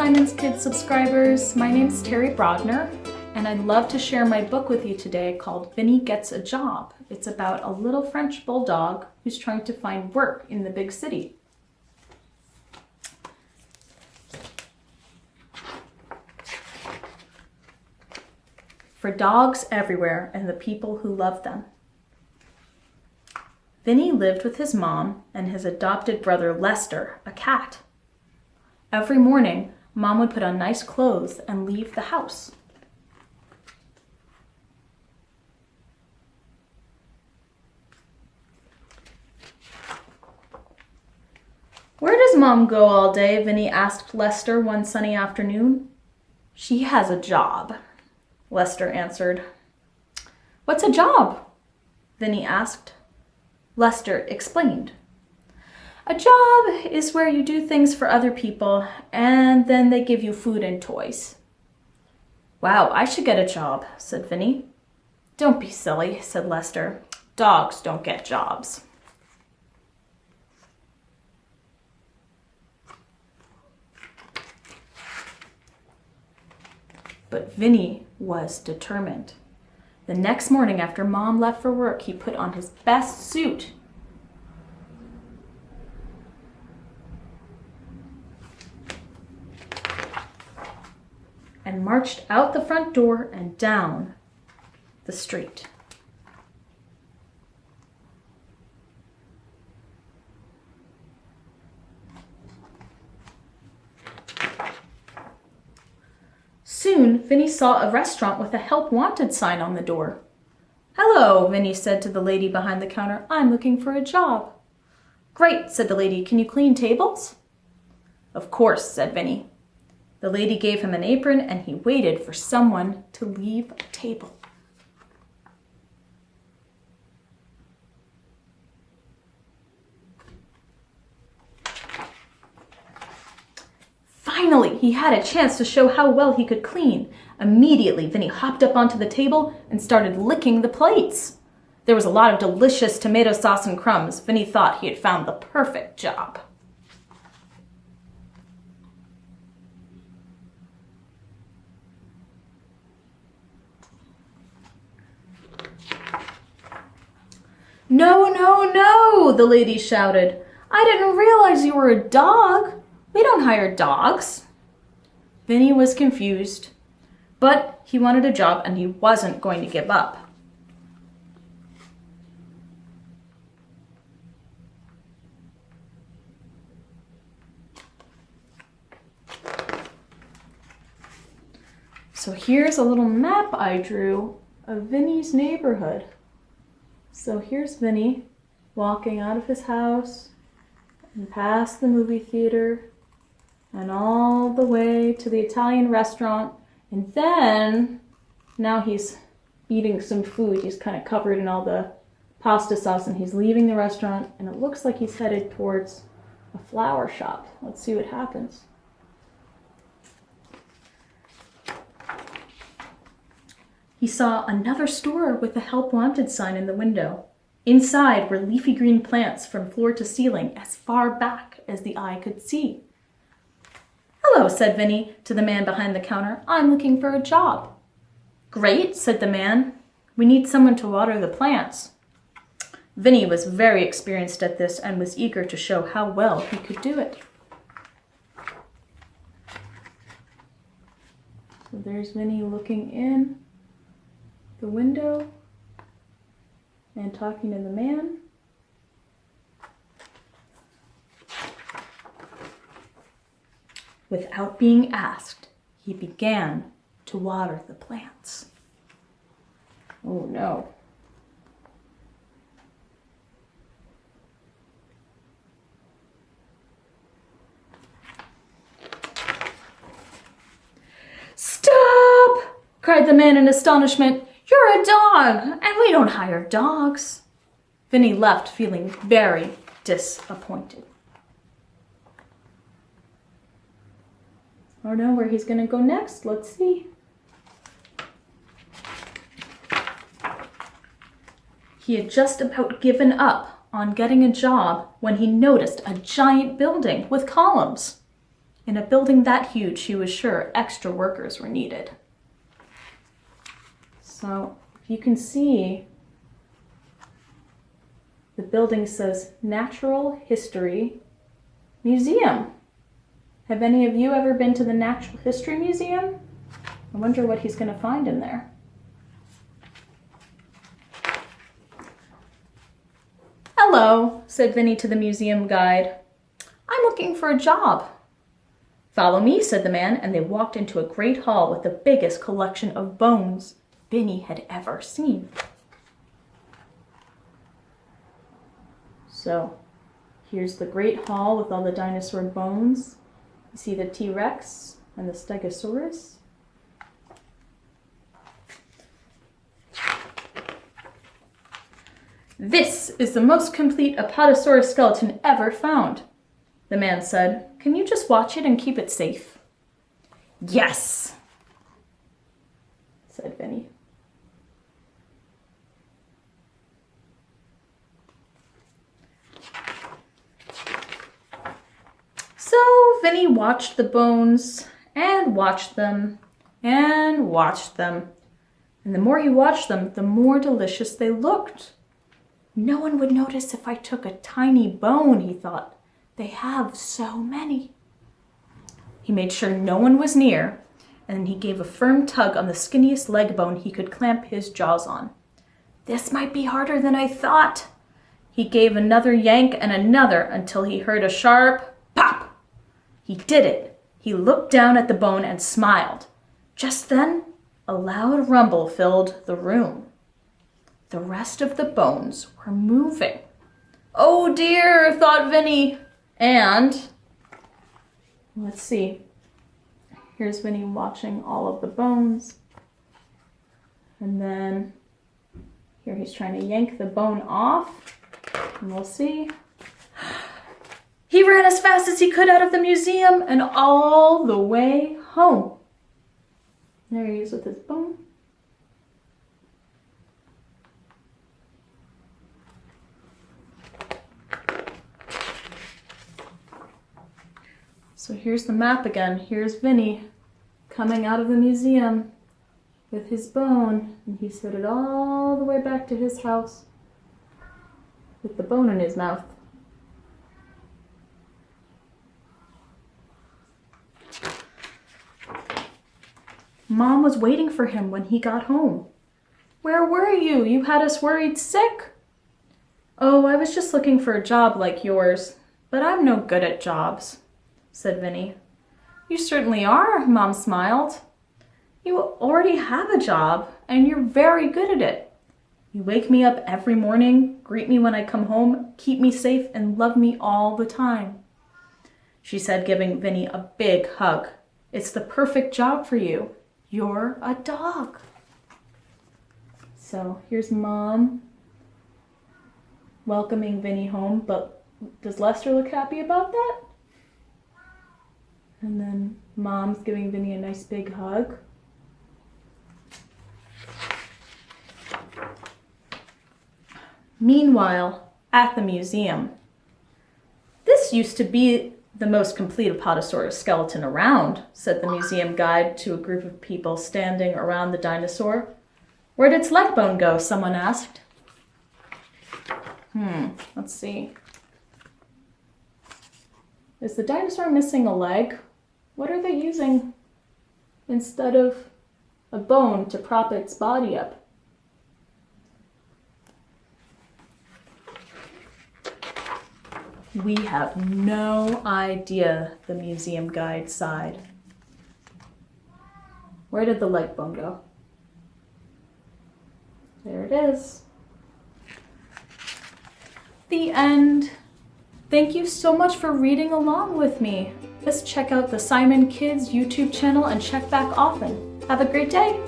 Simon's Kids subscribers, my name's Terry Brodner, and I'd love to share my book with you today called Vinny Gets a Job. It's about a little French bulldog who's trying to find work in the big city. For dogs everywhere and the people who love them. Vinny lived with his mom and his adopted brother Lester, a cat. Every morning, Mom would put on nice clothes and leave the house. "Where does Mom go all day?" Vinny asked Lester one sunny afternoon. "She has a job," Lester answered. "What's a job?" Vinny asked. Lester explained. "A job is where you do things for other people, and then they give you food and toys." "Wow, I should get a job," said Vinny. "Don't be silly," said Lester. "Dogs don't get jobs." But Vinny was determined. The next morning after Mom left for work, he put on his best suit. And marched out the front door and down the street. Soon, Vinny saw a restaurant with a help wanted sign on the door. "Hello," Vinny said to the lady behind the counter. "I'm looking for a job." "Great," said the lady. "Can you clean tables?" "Of course," said Vinny. The lady gave him an apron and he waited for someone to leave a table. Finally, he had a chance to show how well he could clean. Immediately, Vinny hopped up onto the table and started licking the plates. There was a lot of delicious tomato sauce and crumbs. Vinny thought he had found the perfect job. "No, no, no," the lady shouted. "I didn't realize you were a dog. We don't hire dogs." Vinny was confused, but he wanted a job and he wasn't going to give up. So here's a little map I drew of Vinny's neighborhood. So here's Vinny walking out of his house and past the movie theater and all the way to the Italian restaurant. And then now he's eating some food. He's kind of covered in all the pasta sauce and he's leaving the restaurant and it looks like he's headed towards a flower shop. Let's see what happens. He saw another store with a help wanted sign in the window. Inside were leafy green plants from floor to ceiling as far back as the eye could see. "Hello," said Vinny to the man behind the counter. "I'm looking for a job." "Great," said the man. "We need someone to water the plants." Vinny was very experienced at this and was eager to show how well he could do it. So there's Vinny looking in the window and talking to the man. Without being asked, he began to water the plants. Oh no. "Stop!" cried the man in astonishment. "You're a dog, and we don't hire dogs." Vinny left feeling very disappointed. I don't know where he's going to go next. Let's see. He had just about given up on getting a job when he noticed a giant building with columns. In a building that huge, she was sure extra workers were needed. So you can see the building says Natural History Museum. Have any of you ever been to the Natural History Museum? I wonder what he's going to find in there. Hello, said Vinny to the museum guide. I'm looking for a job. Follow me, said the man, and they walked into a great hall with the biggest collection of bones Vinny had ever seen. So here's the great hall with all the dinosaur bones. You see the T-Rex and the Stegosaurus. This is the most complete Apatosaurus skeleton ever found, the man said. Can you just watch it and keep it safe? Yes, said Vinny. So Vinny watched the bones and watched them and watched them. And the more he watched them, the more delicious they looked. No one would notice if I took a tiny bone, he thought. They have so many. He made sure no one was near, and then he gave a firm tug on the skinniest leg bone he could clamp his jaws on. This might be harder than I thought. He gave another yank and another until he heard a sharp pop. He did it. He looked down at the bone and smiled. Just then, a loud rumble filled the room. The rest of the bones were moving. Oh dear, thought Vinny. And, let's see. Here's Vinny watching all of the bones. And then here he's trying to yank the bone off. And we'll see. He ran as fast as he could out of the museum and all the way home. There he is with his bone. So here's the map again. Here's Vinny coming out of the museum with his bone, and he's headed all the way back to his house with the bone in his mouth. Mom was waiting for him when he got home. Where were you? You had us worried sick. Oh, I was just looking for a job like yours, but I'm no good at jobs, said Vinny. You certainly are, Mom smiled. You already have a job, and you're very good at it. You wake me up every morning, greet me when I come home, keep me safe, and love me all the time, she said, giving Vinny a big hug. It's the perfect job for you. You're a dog. So here's Mom welcoming Vinny home, but does Lester look happy about that? And then Mom's giving Vinny a nice big hug. Meanwhile, at the museum, this used to be the most complete Apatosaurus skeleton around, said the museum guide to a group of people standing around the dinosaur. Where did its leg bone go? Someone asked. Let's see. Is the dinosaur missing a leg? What are they using instead of a bone to prop its body up? We have no idea, the museum guide sighed. Where did the leg bone go? There it is. The end. Thank you so much for reading along with me. Just check out the Simon Kids YouTube channel and check back often. Have a great day.